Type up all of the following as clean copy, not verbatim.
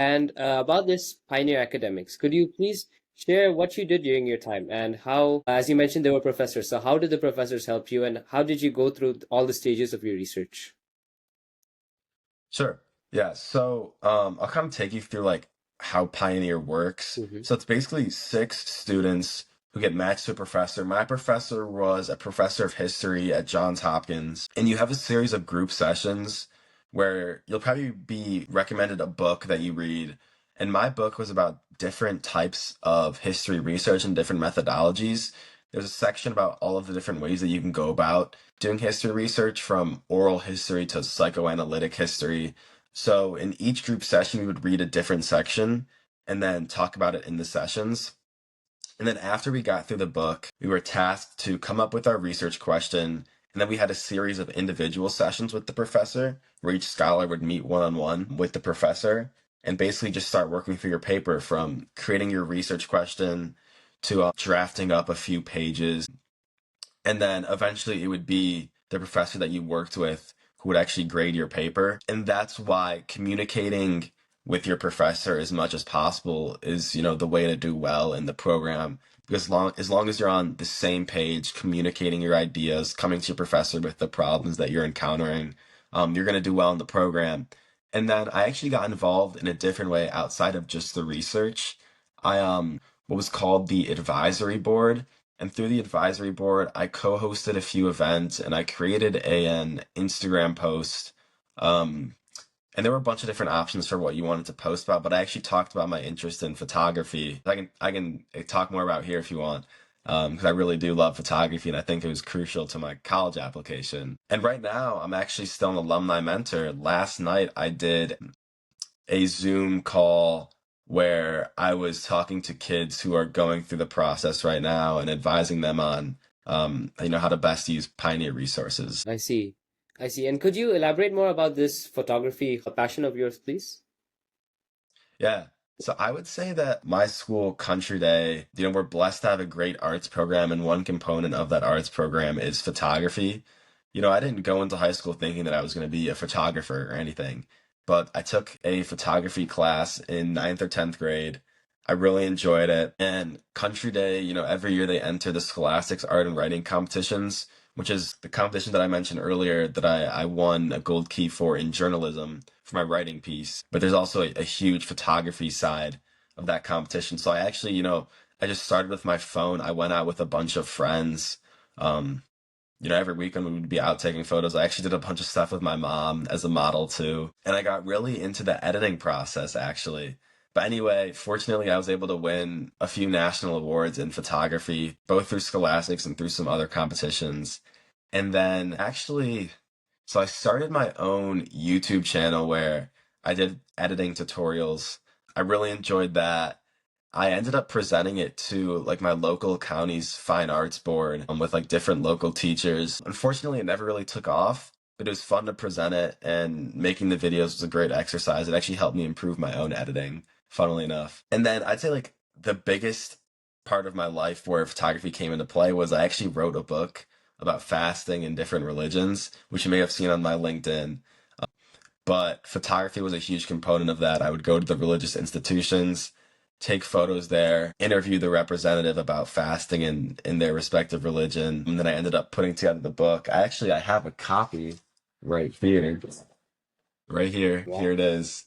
And about this Pioneer Academics, could you please share what you did during your time and how, as you mentioned, there were professors. So, how did the professors help you, and how did you go through all the stages of your research? Sure. Yeah. So I'll kind of take you through like how Pioneer works. Hmm. So it's basically six students who get matched to a professor. My professor was a professor of history at Johns Hopkins, and you have a series of group sessions where you'll probably be recommended a book that you read. And my book was about different types of history research and different methodologies. There's a section about all of the different ways that you can go about doing history research, from oral history to psychoanalytic history. So in each group session, we would read a different section and then talk about it in the sessions. And then after we got through the book, we were tasked to come up with our research question. And then we had a series of individual sessions with the professor where each scholar would meet one on one with the professor and basically just start working through your paper, from creating your research question to drafting up a few pages, and then eventually it would be the professor that you worked with who would actually grade your paper. And that's why communicating with your professor as much as possible is, the way to do well in the program. Because as long as you're on the same page, communicating your ideas, coming to your professor with the problems that you're encountering, you're going to do well in the program. And then I actually got involved in a different way outside of just the research. I what was called the advisory board, and through the advisory board, I co-hosted a few events and I created an Instagram post. Um, and there were a bunch of different options for what you wanted to post about, but I actually talked about my interest in photography. I can talk more about here if you want, because I really do love photography and I think it was crucial to my college application. And right now, I'm actually still an alumni mentor. Last night, I did a Zoom call where I was talking to kids who are going through the process right now and advising them on, how to best use Pioneer resources. I see. I see. And could you elaborate more about this photography passion of yours, please? Yeah. So I would say that my school, Country Day, we're blessed to have a great arts program, and one component of that arts program is photography. I didn't go into high school thinking that I was going to be a photographer or anything, but I took a photography class in ninth or 10th grade. I really enjoyed it. And Country Day, every year they enter the Scholastics Art and Writing competitions, which is the competition that I mentioned earlier that I won a gold key for in journalism for my writing piece. But there's also a huge photography side of that competition. So I actually, I just started with my phone. I went out with a bunch of friends. Um, every weekend we would be out taking photos. I actually did a bunch of stuff with my mom as a model too. And I got really into the editing process actually. But anyway, fortunately, I was able to win a few national awards in photography, both through Scholastics and through some other competitions. And then actually, so I started my own YouTube channel where I did editing tutorials. I really enjoyed that. I ended up presenting it to like my local county's fine arts board, with like different local teachers. Unfortunately, it never really took off, but it was fun to present it, and making the videos was a great exercise. It actually helped me improve my own editing, funnily enough. And then I'd say like the biggest part of my life where photography came into play was I actually wrote a book about fasting in different religions, which you may have seen on my LinkedIn. But photography was a huge component of that. I would go to the religious institutions, take photos there, interview the representative about fasting in their respective religion. And then I ended up putting together the book. I have a copy right here. Right here. Here Wow, it is.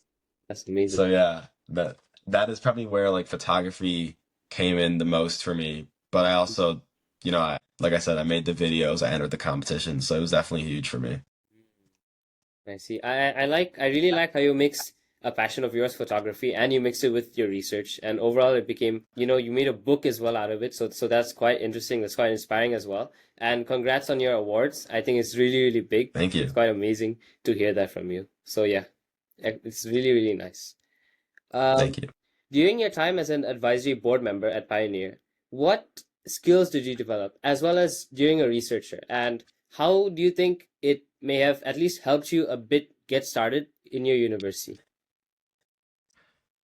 that's amazing. So yeah, that is probably where like photography came in the most for me. But I also, like I said, I made the videos, I entered the competition, so it was definitely huge for me. I see. I really like how you mix a passion of yours, photography, and you mix it with your research. And overall it became, you made a book as well out of it. So that's quite interesting. That's quite inspiring as well. And congrats on your awards. I think it's really, really big. Thank It's you. quite amazing to hear that from you. So yeah, it's really, really nice. Um, Thank you. During your time as an advisory board member at Pioneer, what skills did you develop, as well as during a researcher? And how do you think it may have at least helped you a bit get started in your university?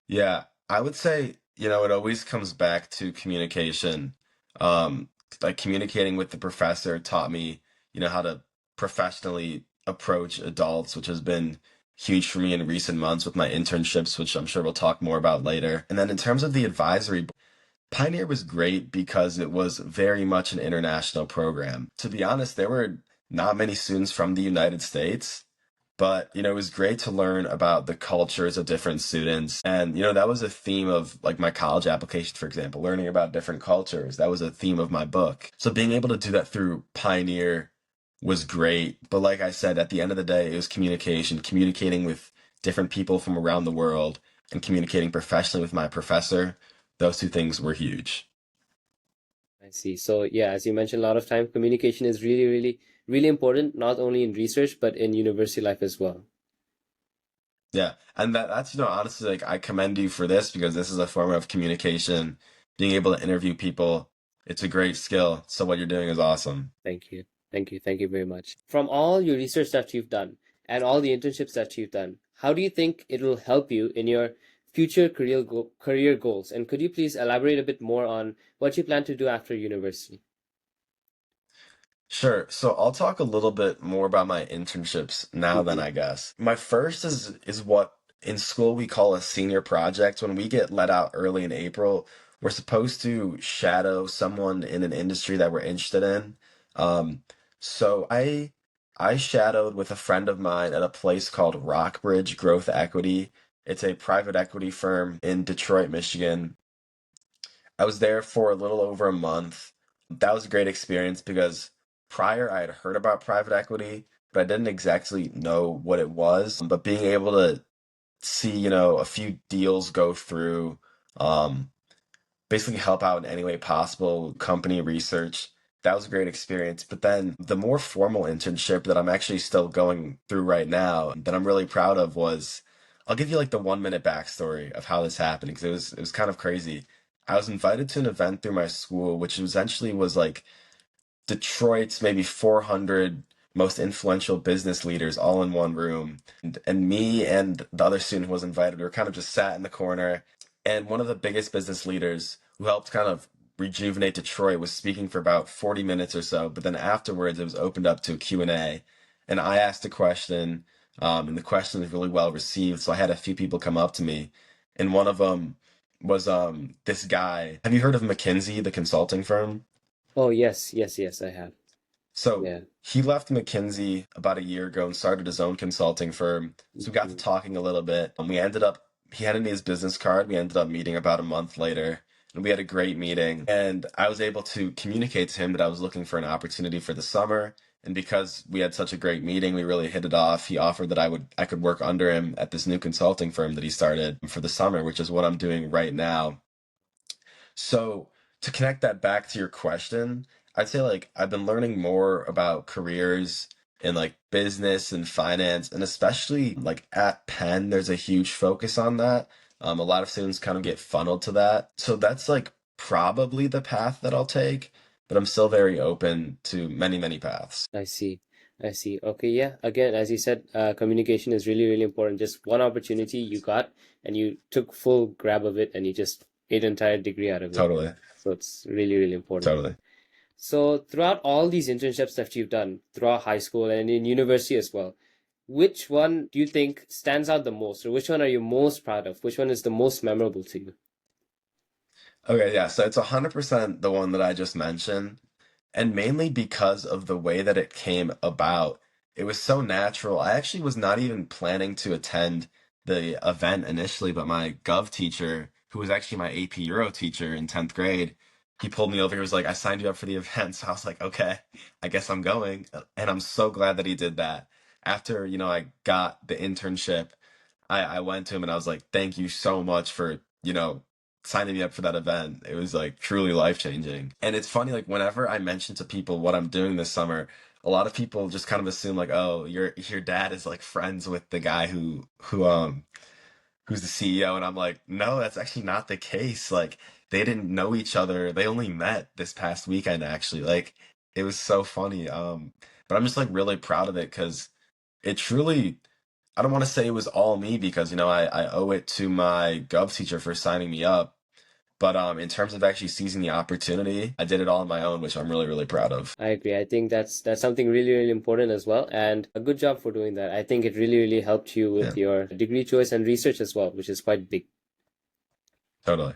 Yeah, I would say, it always comes back to communication. Um, like communicating with the professor taught me, how to professionally approach adults, which has been huge for me in recent months with my internships, which I'm sure we'll talk more about later. And then in terms of the advisory, Pioneer was great because it was very much an international program. To be honest, there were not many students from the United States, but it was great to learn about the cultures of different students. And that was a theme of like my college application, for example, learning about different cultures. That was a theme of my book. So being able to do that through Pioneer was great. But like I said, at the end of the day, it was communication, communicating with different people from around the world and communicating professionally with my professor. Those two things were huge. I see. So yeah, as you mentioned, a lot of time communication is really, really, really important, not only in research, but in university life as well. Yeah. And that's, honestly, like I commend you for this because this is a form of communication, being able to interview people. It's a great skill. So what you're doing is awesome. Thank you. Thank you. Thank you very much. From all your research that you've done and all the internships that you've done, how do you think it will help you in your future career goals? And could you please elaborate a bit more on what you plan to do after university? Sure. So I'll talk a little bit more about my internships now then, Hmm. I guess. My first is what in school we call a senior project. When we get let out early in April, we're supposed to shadow someone in an industry that we're interested in. Um, so I shadowed with a friend of mine at a place called Rockbridge Growth Equity. It's a private equity firm in Detroit, Michigan. I was there for a little over a month. That was a great experience because prior I had heard about private equity, but I didn't exactly know what it was. But being able to see, a few deals go through, um, basically help out in any way possible, company research, that was a great experience. But then the more formal internship that I'm actually still going through right now that I'm really proud of was I'll give you like the 1 minute backstory of how this happened because it was kind of crazy. I was invited to an event through my school, which essentially was like Detroit's maybe 400 most influential business leaders all in one room. And me and the other student who was invited, we were kind of just sat in the corner. And one of the biggest business leaders who helped kind of rejuvenate Detroit was speaking for about 40 minutes or so. But then afterwards, it was opened up to a Q&A. And I asked a question, and the question was really well received. So I had a few people come up to me. And one of them was this guy. Have you heard of McKinsey, the consulting firm? Oh, yes, yes, yes, I have. So Yeah. he left McKinsey about a year ago and started his own consulting firm. So we got to Mhm. talking a little bit. And he handed me his business card. We ended up meeting about a month later. And we had a great meeting. And I was able to communicate to him that I was looking for an opportunity for the summer. And because we had such a great meeting, we really hit it off. He offered that I could work under him at this new consulting firm that he started for the summer, which is what I'm doing right now. So to connect that back to your question, I'd say like I've been learning more about careers in like business and finance, and especially like at Penn, there's a huge focus on that. A lot of students kind of get funneled to that. So that's like probably the path that I'll take, but I'm still very open to many, many paths. I see. I see. Okay, yeah. Again, as you said, communication is really, really important. Just one opportunity you got and you took full grab of it and you just made an entire degree out of it. Totally, So it's really, really important. totally. So throughout all these internships that you've done throughout high school and in university as well, which one do you think stands out the most, or which one are you most proud of? Which one is the most memorable to you? Okay, yeah, so it's 100% the one that I just mentioned. And mainly because of the way that it came about. It was so natural. I actually was not even planning to attend the event initially, but my gov teacher, who was actually my AP Euro teacher in 10th grade, he pulled me over. He was like, I signed you up for the event. So I was like, okay, I guess I'm going. And I'm so glad that he did that. After, I got the internship, I went to him and I was like, thank you so much for, signing me up for that event. It was like truly life changing. And it's funny, like whenever I mention to people what I'm doing this summer, a lot of people just kind of assume like, oh, your dad is like friends with the guy who's the CEO. And I'm like, no, that's actually not the case. Like they didn't know each other. They only met this past weekend actually. Like it was so funny. But I'm just like really proud of it because it truly I don't want to say it was all me because I owe it to my gov teacher for signing me up, But in terms of actually seizing the opportunity, I did it all on my own, which I'm really, really proud of. I agree. I think that's something really, really important as well. And a good job for doing that. I think it really, really helped you Yeah, with your degree choice and research as well, which is quite big. totally.